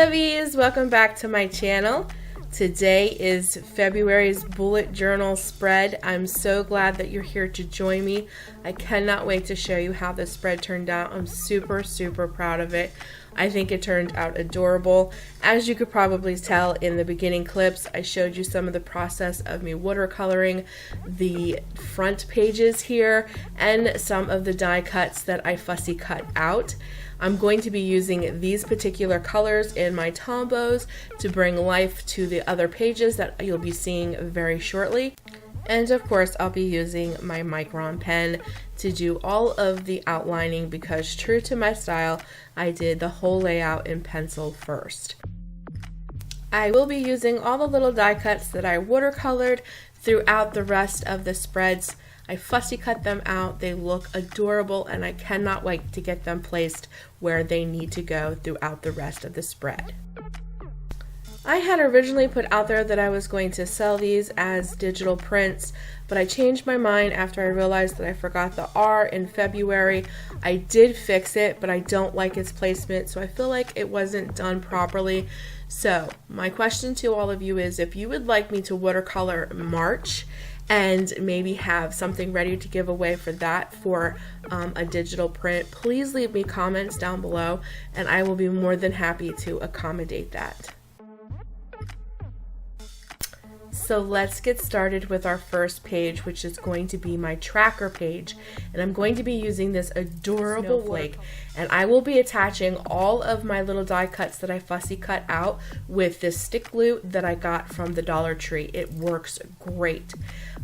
lovies, welcome back to my channel. Today is February's bullet journal spread. I'm so glad that you're here to join me. I cannot wait to show you how this spread turned out. I'm super proud of it. I think it turned out adorable. As you could probably tell in the beginning clips, I showed you some of the process of me watercoloring the front pages here and some of the die cuts that I fussy cut out. I'm going to be using these particular colors in my Tombos to bring life to the other pages that you'll be seeing very shortly. And of course, I'll be using my Micron pen to do all of the outlining because, true to my style, I did the whole layout in pencil first. I will be using all the little die cuts that I watercolored throughout the rest of the spreads. I fussy cut them out. They look adorable and I cannot wait to get them placed where they need to go throughout the rest of the spread. I had originally put out there that I was going to sell these as digital prints, but I changed my mind after I realized that I forgot the R in February. I did fix it, but I don't like its placement, so I feel like it wasn't done properly. So my question to all of you is, if you would like me to watercolor March and maybe have something ready to give away for that for a digital print, please leave me comments down below and I will be more than happy to accommodate that. So let's get started with our first page, which is going to be my tracker page. And I'm going to be using this adorable snowflake. And I will be attaching all of my little die cuts that I fussy cut out with this stick glue that I got from the Dollar Tree. It works great.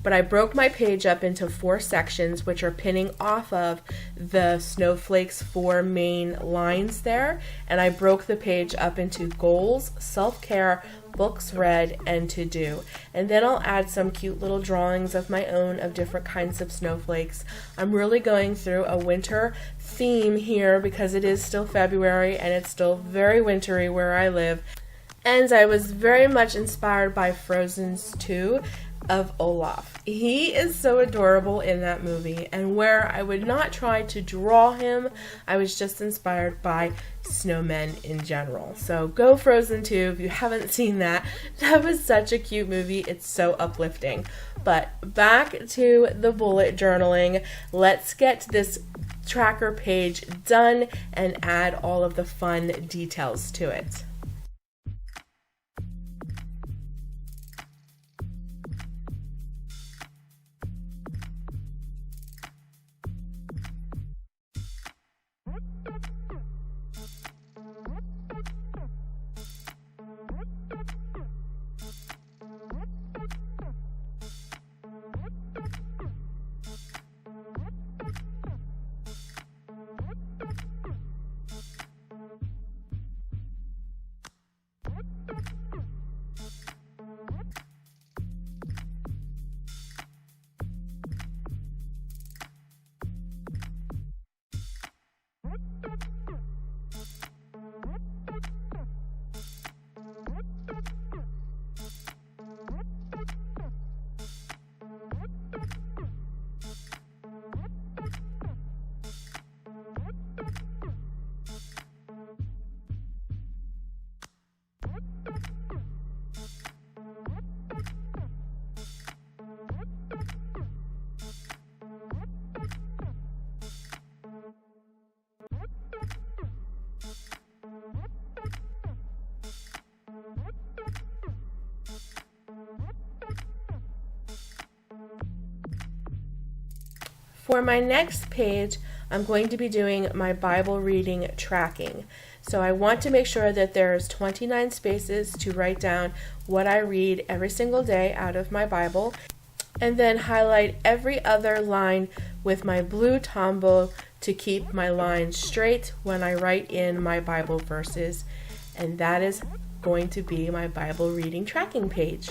But I broke my page up into 4 sections, which are pinning off of the snowflake's 4 main lines there. And I broke the page up into goals, self-care, books read, and to do. And then I'll add some cute little drawings of my own of different kinds of snowflakes. I'm really going through a winter theme here because it is still February and it's still very wintry where I live. And I was very much inspired by Frozen's 2 of Olaf. He is so adorable in that movie, and where I would not try to draw him, I was just inspired by snowmen in general. So go Frozen 2 if you haven't seen that. That was such a cute movie. It's so uplifting. But back to the bullet journaling. Let's get this tracker page done and add all of the fun details to it. For my next page, I'm going to be doing my Bible reading tracking. So I want to make sure that there's 29 spaces to write down what I read every single day out of my Bible, and then highlight every other line with my blue Tombow to keep my lines straight when I write in my Bible verses. And that is going to be my Bible reading tracking page.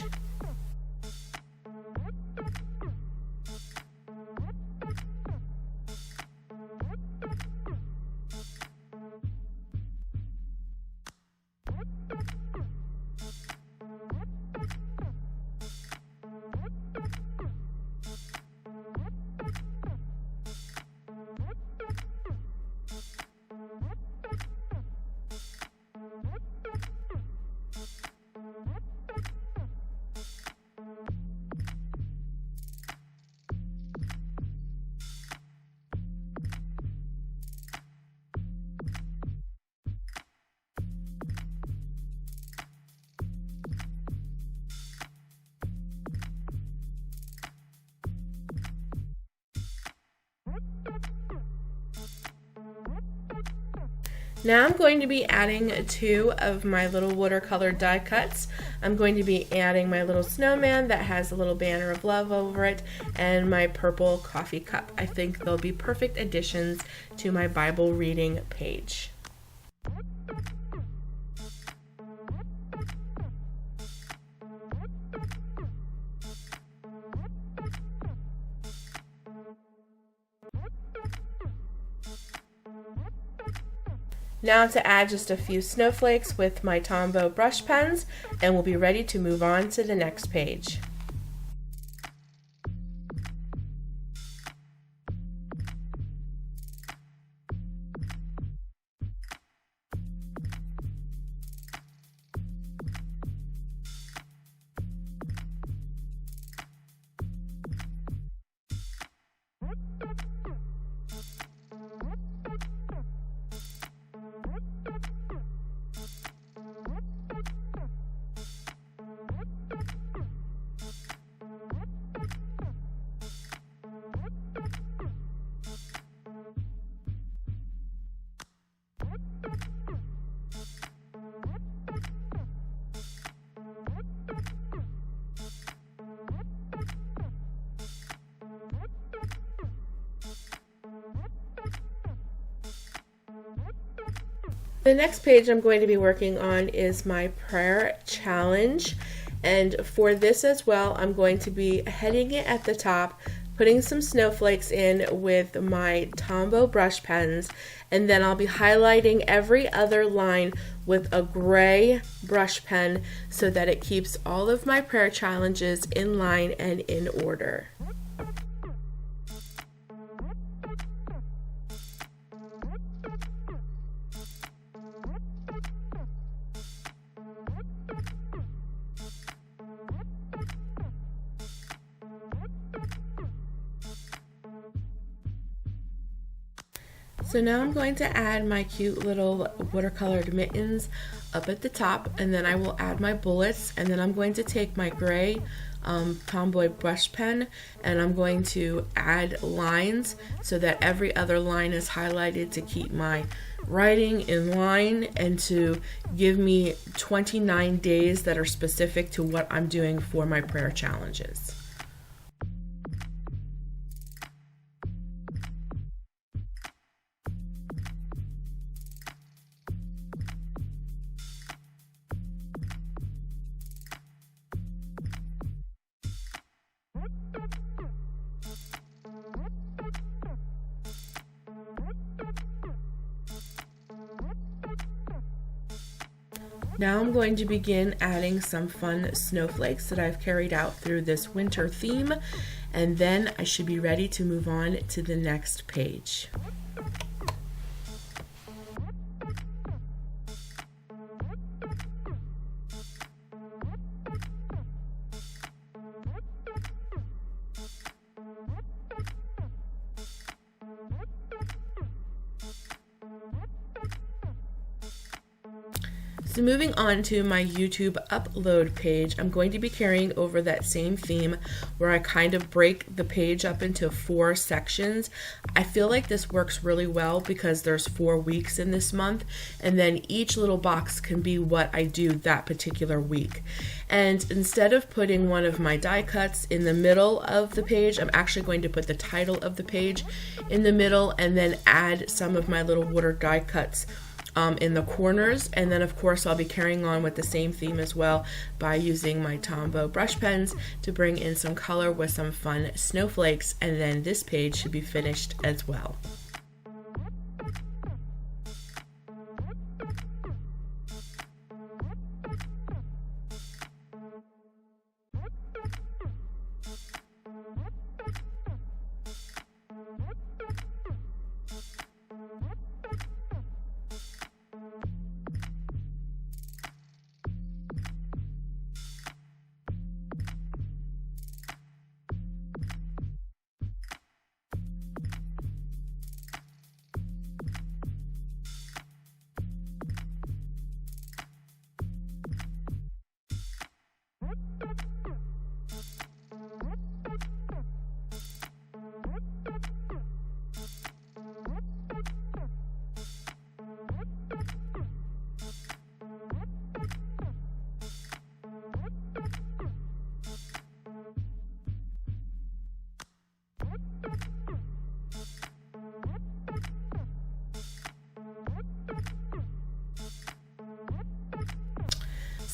Now I'm going to be adding 2 of my little watercolor die cuts. I'm going to be adding my little snowman that has a little banner of love over it and my purple coffee cup. I think they'll be perfect additions to my Bible reading page. Now to add just a few snowflakes with my Tombow brush pens, and we'll be ready to move on to the next page. The next page I'm going to be working on is my prayer challenge, and for this as well I'm going to be heading it at the top, putting some snowflakes in with my Tombow brush pens, and then I'll be highlighting every other line with a gray brush pen so that it keeps all of my prayer challenges in line and in order. So now I'm going to add my cute little watercolored mittens up at the top, and then I will add my bullets, and then I'm going to take my gray Tombow brush pen and I'm going to add lines so that every other line is highlighted to keep my writing in line and to give me 29 days that are specific to what I'm doing for my prayer challenges. Now I'm going to begin adding some fun snowflakes that I've carried out through this winter theme, and then I should be ready to move on to the next page. So moving on to my YouTube upload page, I'm going to be carrying over that same theme where I kind of break the page up into 4 sections. I feel like this works really well because there's 4 weeks in this month, and then each little box can be what I do that particular week. And instead of putting one of my die cuts in the middle of the page, I'm actually going to put the title of the page in the middle and then add some of my little water die cuts in the corners, and then of course I'll be carrying on with the same theme as well by using my Tombow brush pens to bring in some color with some fun snowflakes, and then this page should be finished as well.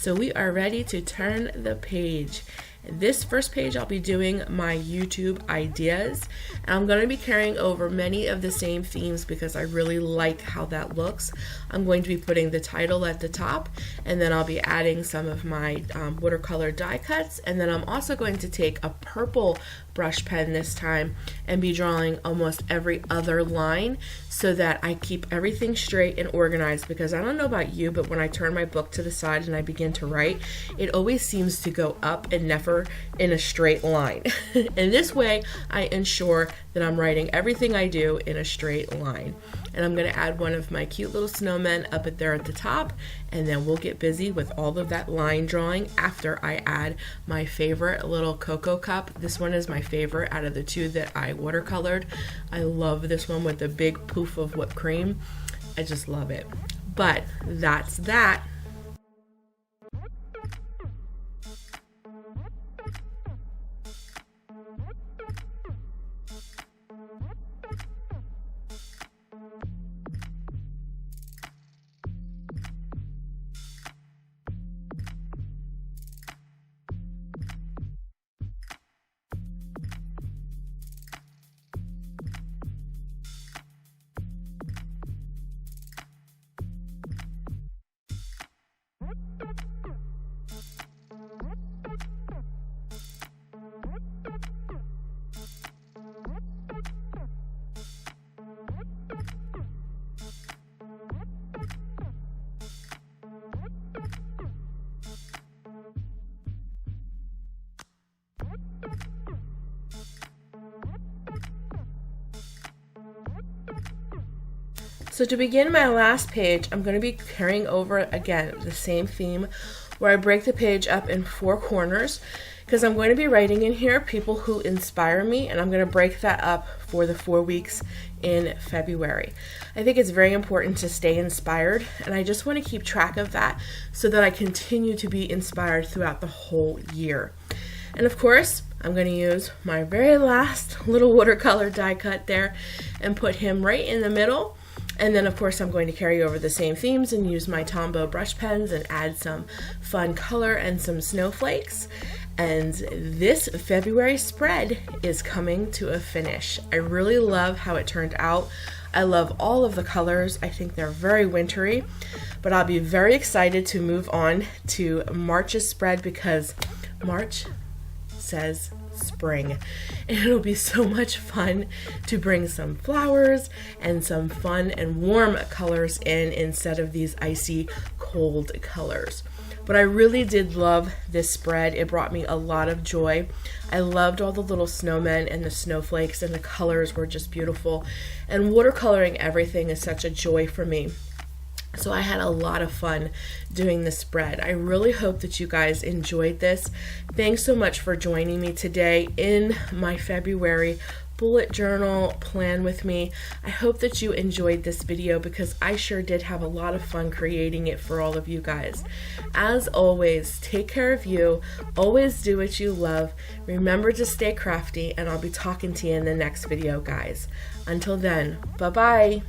So we are ready to turn the page. This first page I'll be doing my YouTube ideas, and I'm going to be carrying over many of the same themes because I really like how that looks. I'm going to be putting the title at the top, and then I'll be adding some of my watercolor die cuts, and then I'm also going to take a purple brush pen this time and be drawing almost every other line so that I keep everything straight and organized, because I don't know about you, but when I turn my book to the side and I begin to write, it always seems to go up and never in a straight line. And this way I ensure that I'm writing everything I do in a straight line. And I'm going to add one of my cute little snowmen up there at the top, and then we'll get busy with all of that line drawing after I add my favorite little cocoa cup. This one is my favorite out of the two that I watercolored. I love this one with the big poof of whipped cream. I just love it. But that's that. So to begin my last page, I'm going to be carrying over again the same theme where I break the page up in 4 corners, because I'm going to be writing in here people who inspire me, and I'm going to break that up for the 4 weeks in February. I think it's very important to stay inspired, and I just want to keep track of that so that I continue to be inspired throughout the whole year. And of course, I'm going to use my very last little watercolor die cut there and put him right in the middle. And then of course I'm going to carry over the same themes and use my Tombow brush pens and add some fun color and some snowflakes. And this February spread is coming to a finish. I really love how it turned out. I love all of the colors. I think they're very wintry, but I'll be very excited to move on to March's spread, because March says spring, and it'll be so much fun to bring some flowers and some fun and warm colors in instead of these icy cold colors. But I really did love this spread. It brought me a lot of joy. I loved all the little snowmen and the snowflakes, and the colors were just beautiful, and watercoloring everything is such a joy for me. So I had a lot of fun doing the spread. I really hope that you guys enjoyed this. Thanks so much for joining me today in my February bullet journal plan with me. I hope that you enjoyed this video, because I sure did have a lot of fun creating it for all of you guys. As always, take care of you. Always do what you love. Remember to stay crafty, and I'll be talking to you in the next video, guys. Until then, bye-bye.